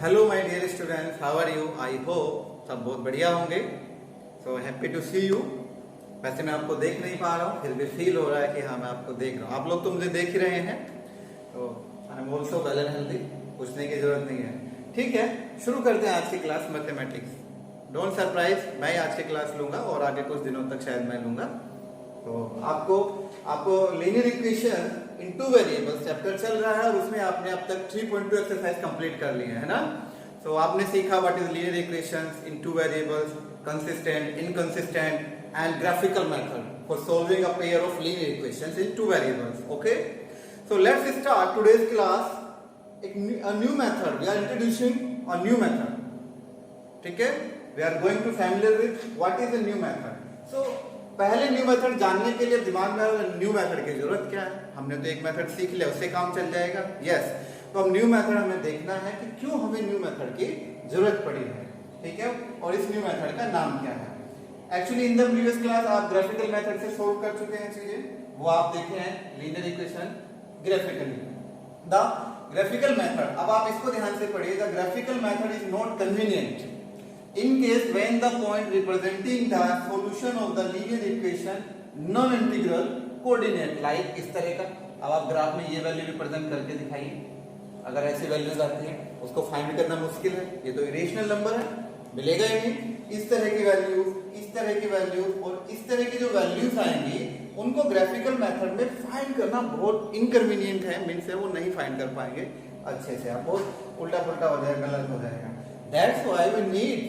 Hello my dear students, how are you? I hope सब बहुत बढ़िया होंगे। So happy to see you. वैसे मैं आपको देख नहीं पा रहा हूँ, फिर भी फील हो रहा है कि हाँ मैं आपको देख रहा हूँ। आप लोग तो मुझे देख ही रहे हैं, तो I am also well and healthy. पूछने की जरूरत नहीं है। ठीक है, शुरू करते हैं आज की क्लास मैथमेटिक्स। डोंट सरप्राइज, मैं आज की क्लास लूंगा और आगे कुछ दिनों तक शायद मैं लूंगा। तो आपको linear equation in two variables chapter चल रहा है और उसमें आपने अब तक 3.2 एक्सरसाइज कंप्लीट कर लिए है ना। सो आपने सीखा what is linear equations in two variables, consistent, inconsistent and graphical method for solving a pair of linear equations in two variables. Okay, so let's start today's class. a new method, we are introducing a new method. ठीक है, we are going to familiar with what is a new method. So पहले new method जानने के लिए दिमाग में new method की जरूरत क्या है? हमने तो एक मेथड सीख लिया, उससे काम चल जाएगा। यस, तो अब न्यू मेथड हमें देखना है कि क्यों हमें न्यू मेथड की जरूरत पड़ी है। ठीक है, और इस न्यू मेथड का नाम क्या है? Actually in the previous class आप ग्राफिकल मेथड से सोल्व कर चुके हैं चीजें, वो आप देखे हैं linear equation graphically. The graphical method, अब आप इसको ध्यान से पढ़िए। The graphical method is not convenient in case when the point representing the solution of the linear equation non-integral coordinate like इस तरह का। अब आप ग्राफ में ये वैल्यू रिप्रेजेंट करके दिखाइए। अगर ऐसी वैल्यूज आती है उसको फाइंड करना मुश्किल है, ये तो इरेशनल नंबर है, मिलेगा ही नहीं। इस तरह की वैल्यूज, इस तरह की वैल्यूज और इस तरह की जो वैल्यूज आएंगी उनको ग्राफिकल मेथड में फाइंड करना बहुत इनकन्वीनियंट है। मीन से वो नहीं फाइंड कर पाएंगे अच्छे से, आप बहुत उल्टा पुल्टा हो जाएगा, गलत हो जाएगा। That's why we need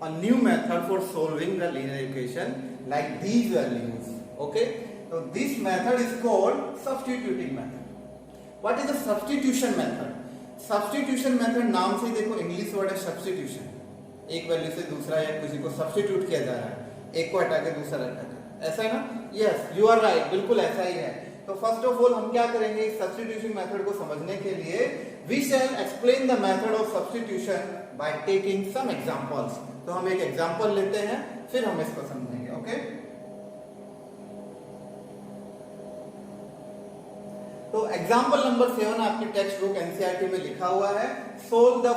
a new method for solving the linear equation like these values. Okay, so this method is called substituting method. What is the substitution method? Substitution method नाम से देखो इंग्लिश वर्ड है substitution। एक value से दूसरा या किसी को सब्स्टिट्यूट किया जा रहा है, एक को हटा के दूसरा रखा है, ऐसा है ना? यस, यू आर राइट, बिल्कुल ऐसा ही है। तो फर्स्ट ऑफ ऑल हम क्या करेंगे, इस सब्स्टिट्यूशन मेथड को समझने के लिए we shall explain the method of substitution by taking some examples. तो हम एक एग्जांपल लेते हैं, फिर हम इसको समझेंगे। ओके, तो एग्जांपल नंबर 7 आपकी टेक्स्ट बुक एनसीईआरटी में लिखा हुआ है। Solve the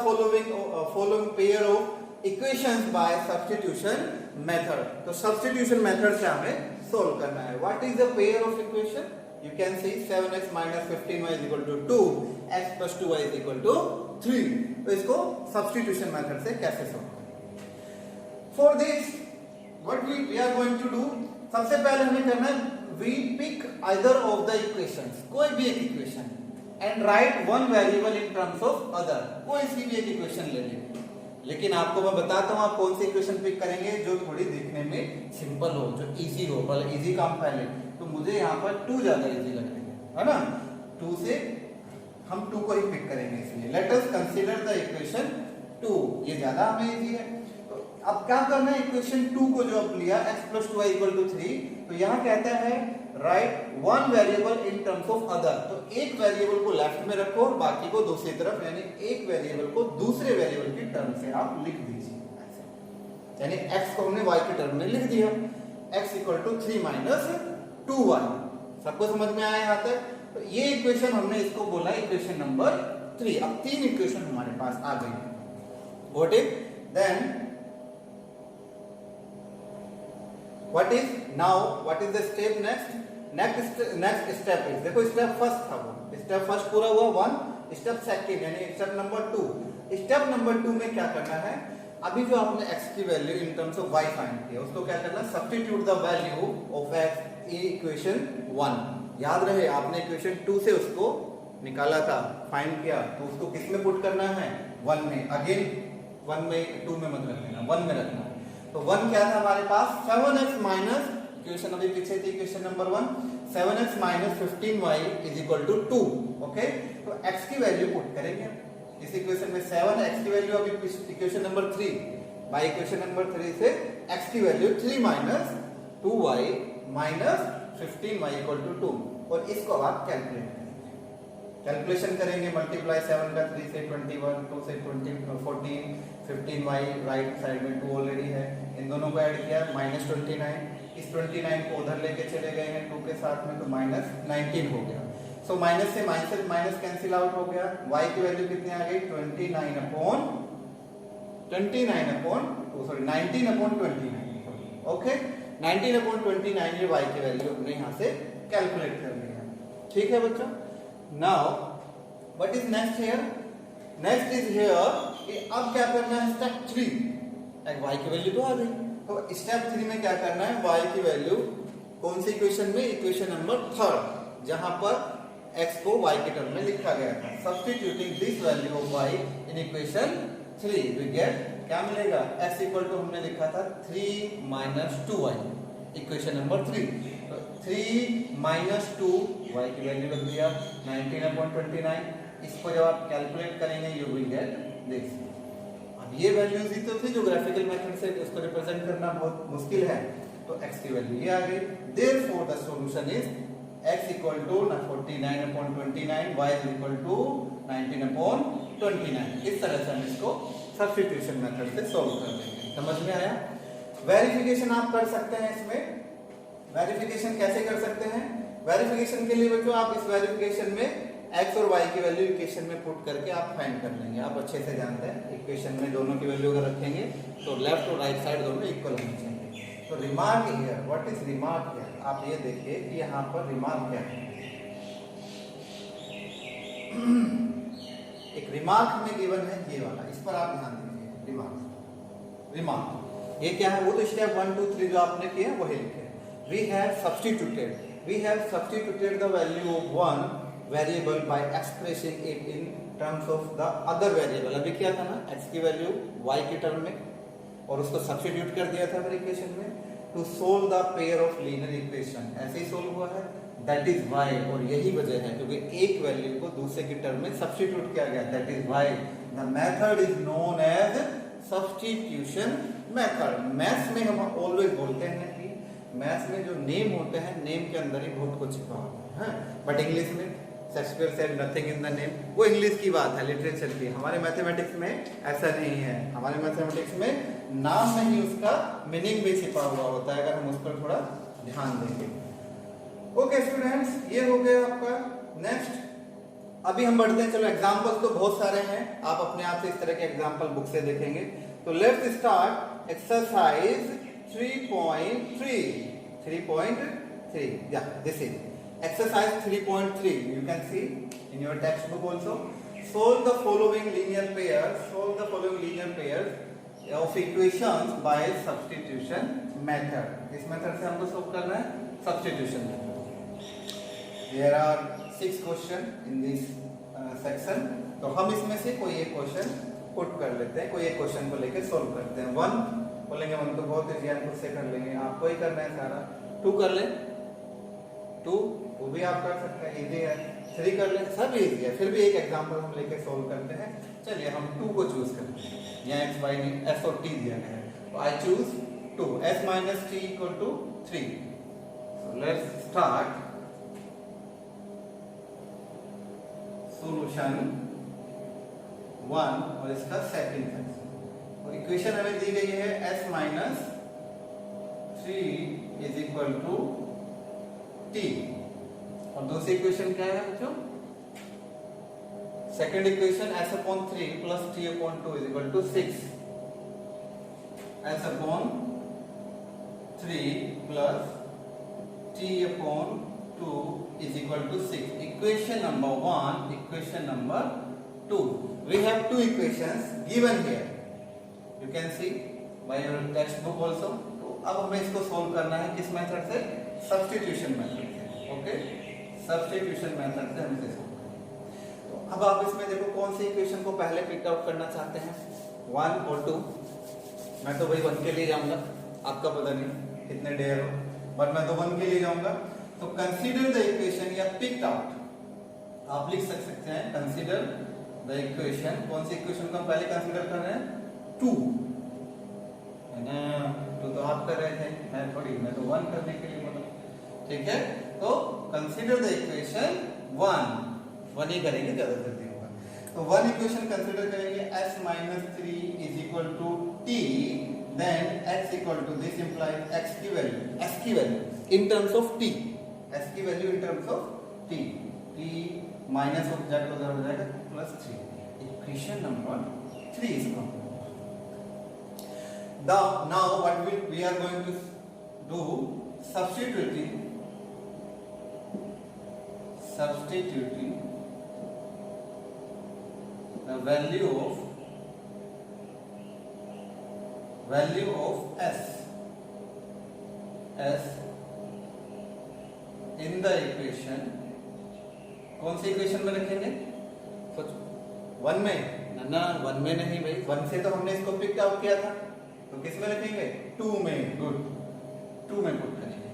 following pair of equations bye substitution method. तो सब्स्टिट्यूशन मेथड से हमें सोल्व करना है। What is the pair of equation? You can see 7x minus 15y is equal to 2, x plus 2y is equal to 3. तो इसको substitution method से कैसे solve करें? For this, what we are going to do? सबसे पहले हमें करना है, we pick either of the equations, कोई भी एक equation, and write one variable in terms of other. कोई सी भी एक equation ले लें। लेकिन आपको मैं बताता हूँ आप कौन सी इक्वेशन पिक करेंगे जो थोड़ी दिखने में सिंपल हो, जो इजी हो। पहले इजी काम पहले, तो मुझे यहाँ पर 2 ज्यादा इजी लग रही है ना। 2 से हम 2 को ही पिक करेंगे, इसलिए let us consider the equation 2। ये ज्यादा हमें इजी है। तो अब क्या करना है, इक्वेशन 2 को जो अब लिया x plus 2y equal to 3, तो यहाँ कहता है right one variable in terms of other. तो एक वेरिएबल को लेफ्ट में रखो और बाकी को दूसरी तरफ, यानी एक वेरिएबल को दूसरे वेरिएबल की टर्म से आप लिख दीजिए ऐसे। यानी x को हमने y की टर्म में लिख दिया, x equal to 3 minus 2y। सबको समझ में आया यहाँ तक? तो ये इक्वेशन हमने इसको बोला इक्वेशन नंबर 3। अब 3 इक्वेशन हमारे पास आ गई। What is then what is now what is the step next step is, देखो स्टेप फर्स्ट था, वो स्टेप फर्स्ट पूरा हुआ 1, स्टेप सेकंड यानी स्टेप नंबर 2। स्टेप नंबर 2 में क्या करना है, अभी जो आपने x की value in terms of y find किया उसको क्या करना है, substitute the value of x in equation 1। याद रहे आपने इक्वेशन 2 से उसको निकाला था, फाइंड किया, तो उसको किस में पुट करना है, 1 में। अगेन 1 में, 2 में मत रखना, 1 में रखना है। तो 1 क्या था हमारे पास, 7x माइनस, इक्वेशन अभी पीछे थी equation number 1, 7x minus 15y is equal to 2। Okay, तो x की वैल्यू पुट करेंगे इस इक्वेशन में। 7 x की वैल्यू अभी equation number 3, by equation number 3 से x की value 3 minus 2y minus 15y equal to 2, और इसको आप कैलकुलेशन करेंगे। मल्टीप्लाई 7 का 3 से 21, 2 से 20, 14, 15y राइट साइड में 2 ऑलरेडी है, इन दोनों को ऐड किया माइनस 29। इस 29 को उधर लेके चले गए हैं 2 के साथ में, तो माइनस 19 हो गया। सो माइनस से माइनस कैंसिल आउट हो गया, y की वैल्यू कितनी आ गई 19 अपॉन 29, ओके 19 अपॉन 29 ये y की वैल्यू हमने यहाँ से कैलकुलेट कर ली है। ठीक है बच्चों, now what is next here, next is here कि अब क्या करना है स्टेप 3, y की वैल्यू तो आ गई, तो स्टेप 3 में क्या करना है, y की वैल्यू कौन सी इक्वेशन में, इक्वेशन नंबर 3 जहां पर x को y के टर्म में लिखा गया था। Substituting this value of y in equation 3 we get क्या मिलेगा, x इक्वल टू हमने लिखा था 3 माइनस 2y, इक्वेशन नंबर 3, तो 3 माइनस 2 y की वैल्यू बन गया 19/29, इसको जब आप कैलकुलेट करेंगे यू विल गेट दिस। अब ये वैल्यूज ही तो थी जो ग्राफिकल मेथड से उसको रिप्रेजेंट करना बहुत मुश्किल है, तो x की वैल्यू ये आ गई, therefore the solution is x equal to 49/29, y is equal to 19/29। इस तरह से हम इसको सब्स्टिट्यूशन मेथड से सॉल्व कर देंगे। समझ में आया? वेरिफिकेशन आप कर सकते हैं इसमें, वेरिफिकेशन कैसे कर सकते हैं, वेरिफिकेशन के लिए बच्चों आप इस वेरिफिकेशन में x और y की वैल्यू इक्वेशन में पुट करके आप फाइंड कर लेंगे। आप अच्छे से जानते हैं इक्वेशन में दोनों की वैल्यू अगर रखेंगे तो लेफ्ट और राइट साइड दोनों इक्वल होनी चाहिए। तो remark here, what is remark here, आप ये देखिए कि यहाँ पर रिमार्क क्या है। एक रिमार्क में गिवन है ये वाला, इस पर आप ध्यान दीजिए। रिमार्क, रिमार्क ये क्या है, वो तो स्टेप 1 2 3 जो आपने किया वही लिखे। We have substituted the value of one variable by expressing it in terms of the other variable. अभी क्या था ना, x की वैल्यू y के टर्म में और उसको सब्स्टिट्यूट कर दिया था इक्वेशन में, to solve the pair of linear equation, ऐसे ही सोल्व हुआ है, दैट इज वाई। और यही वजह है क्योंकि एक वैल्यू को दूसरे की टर्म में सब्स्टिट्यूट किया गया, that is why the method is known as substitution method. Maths में हम ऑलवेज बोलते हैं कि मैथ्स में जो नेम होते हैं, नेम के अंदर ही बहुत कुछ छिपा होता है, बट इंग्लिश में Shakespeare said nothing in the name, वो इंग्लिश की बात है, लिटरेचर की। हमारे मैथमेटिक्स में ऐसा नहीं है, हमारे मैथमेटिक्स में नाम में ही उसका मीनिंग भी छिपा हुआ होता है, अगर हम उस पर थोड़ा ध्यान देंगे। ओके स्टूडेंट्स, ये हो गया आपका। नेक्स्ट अभी हम बढ़ते हैं, चलो एग्जांपल्स तो बहुत सारे हैं, आप अपने आप से इस तरह के एग्जांपल बुक से देखेंगे। तो लेट्स स्टार्ट एक्सरसाइज 3.3 या this is exercise 3.3, you can see in your textbook also. Solve the following linear pairs of equations by substitution method। इस मेथड से हमको सोल्व करना है substitution method। There are 6 questions in this section, तो हम इसमें से कोई एक क्वेश्चन पुट कर लेते हैं, कोई एक क्वेश्चन को लेकर सोल्व करते हैं। 1 बोलेंगे, 1 तो बहुत इजी है, खुद से कर लेंगे, आपको ही करना है सारा। 2 कर ले, 2 वो भी आप कर सकते हैं, इजी है। 3 कर ले, सब इजी है, फिर भी एक एग्जांपल हम लेके सोल्व करते हैं। चलिए हम 2 को चूज करते हैं, यहाँ x y नहीं, s और t दिया गया है, तो I choose 2, s minus t equal to 3। so let's start solution 1 और इसका सेकंड सेक्शन। तो इक्वेशन हमें दी गई है s minus 3 is equal to t, और दूसरी इक्वेशन क्या है बच्चों, second equation s upon 3 plus t upon 2 is equal to 6, s upon 3 plus t upon 2 is equal to 6। equation number 1, equation number 2, we have 2 equations given here, you can see by your textbook also। तो अब हमें इसको solve करना है किस method से, substitution method से। Okay, substitution method से हम इसे सोल्व करेंगे। तो अब आप इसमें देखो कौन सी इक्वेशन को पहले पिक आउट करना चाहते हैं, 1 और 2। मैं तो भाई 1 के लिए जाऊंगा, आपका पता नहीं कितने डेयर हो, बट मैं तो 1 के लिए जाऊंगा। तो कंसीडर द इक्वेशन या पिक आउट, आप लिख सकते हैं कंसीडर द इक्वेशन। कौन सी इक्वेशन को हम पहले कंसीडर कर रहे हैं, 2 है ना, 2 तो आप कर रहे थे, मैं थोड़ी, मैं तो 1 करने के लिए बोला, ठीक है। तो कंसीडर द इक्वेशन 1 ही करेंगे, ज्यादा जल्दी होगा। तो 1 इक्वेशन कंसीडर करेंगे, s minus 3 is equal to t, then x equal to this implies x की वैल्यू, s की value in terms of t, s की value in terms of t, T minus of जाकर उधर हो जाएगा +3। Equation number 3 is complete. Now what we are going to do, substituting the value of s in the equation. कौन सी equation में रखेंगे? One में ना, वन में नहीं भाई, वन से तो हमने इसको पिक आउट किया था, तो किस में रखेंगे? 2 में। गुड, 2 में पुट करेंगे।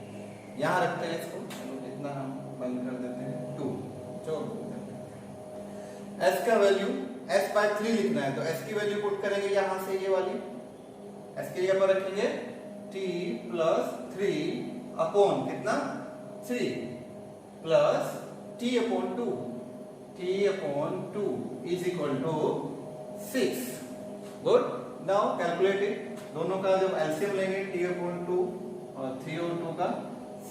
यहाँ रखते हैं इसको, चलो इतना हम बंद कर देते हैं 2। चलो s का वैल्यू s/3 लिखना है, तो s की वैल्यू पुट करेंगे यहाँ से, ये वाली s की जगह पर रखेंगे t + 3 अपॉन कितना? 3 plus t upon 2 is equal to 6. Good, now calculate it. दोनों का जब एलसीएम लेंगे t अपॉन 2 और 3 और 2 का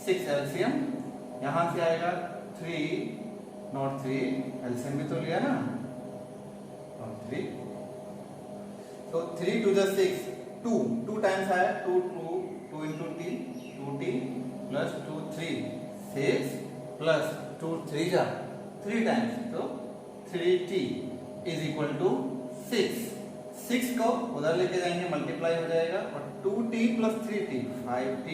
6 एलसीएम, यहां से आएगा 3 नॉट 3, एलसीएम भी तो लिया ना, और 3, तो 3 to the 6, 2 टाइम्स आया, 2 into t, 2t plus 2 3 6 plus 2 3 जा 3 टाइम्स, तो 3t इज इक्वल टू 6। 6 को उधर लेके जाएंगे, मल्टीप्लाई हो जाएगा, और 2t plus 3t 5t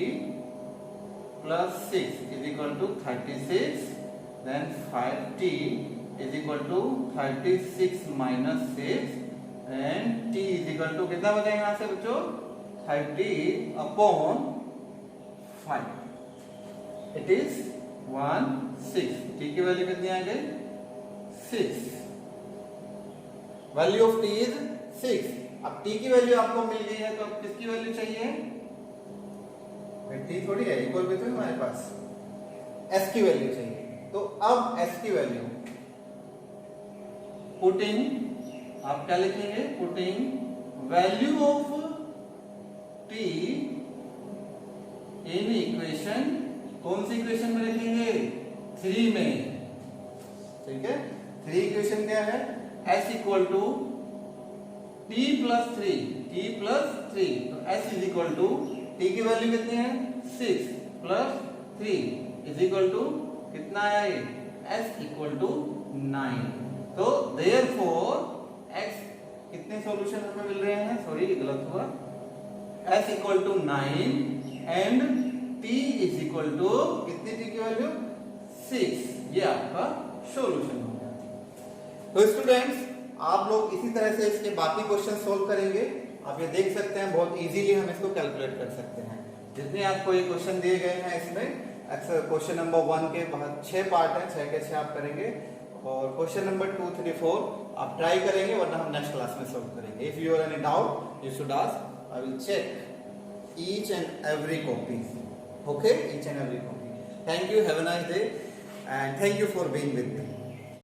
plus 6 is equal to 36, then 5t is equal to 36 minus 6, and t is equal to कितना बचा यहाँ से बच्चों? 30 अपॉन 5, इट इज 16। t की वैल्यू कितनी आ गई? 6। Value of t is 6। अब t की वैल्यू आपको मिल गई है, तो अब किसकी वैल्यू चाहिए? t थोड़ी है, इक्वल भी तो है हमारे पास, s की वैल्यू चाहिए। तो अब s की वैल्यू पुटिंग, आप क्या लिखेंगे? Putting value of t in equation, कौन सी इक्वेशन में लिखेंगे? 3 में, ठीक है। 3 इक्वेशन क्या है? s equal to t plus 3, तो s is equal to, t की वैल्यू कितनी है? 6 प्लस 3 इज इक्वल टू कितना आया ये? s equal to 9। तो देयरफॉर x, कितने सॉल्यूशन हमें मिल रहे हैं? सॉरी, गलत हुआ, s equal to 9 and t is equal to कितनी? t की वैल्यू 6। ये आपका सॉल्यूशन हो गया। तो स्टूडेंट्स, आप लोग इसी तरह से इसके बाकी क्वेश्चन सोल्व करेंगे। आप ये देख सकते हैं, बहुत इजीली हम इसको कैलकुलेट कर सकते हैं। जितने आपको ये क्वेश्चन दिए गए हैं, इसमें क्वेश्चन नंबर 1 के बाद 6 पार्ट हैं, 6 के 6 आप करेंगे, और क्वेश्चन नंबर 2, 3, 4 आप ट्राई करेंगे, वरना हम नेक्स्ट क्लास में सोल्व करेंगे। If you are any doubt you should ask, I will check each and every copy, okay, each and every copy. Thank you, have a nice day, and thank you for being with me.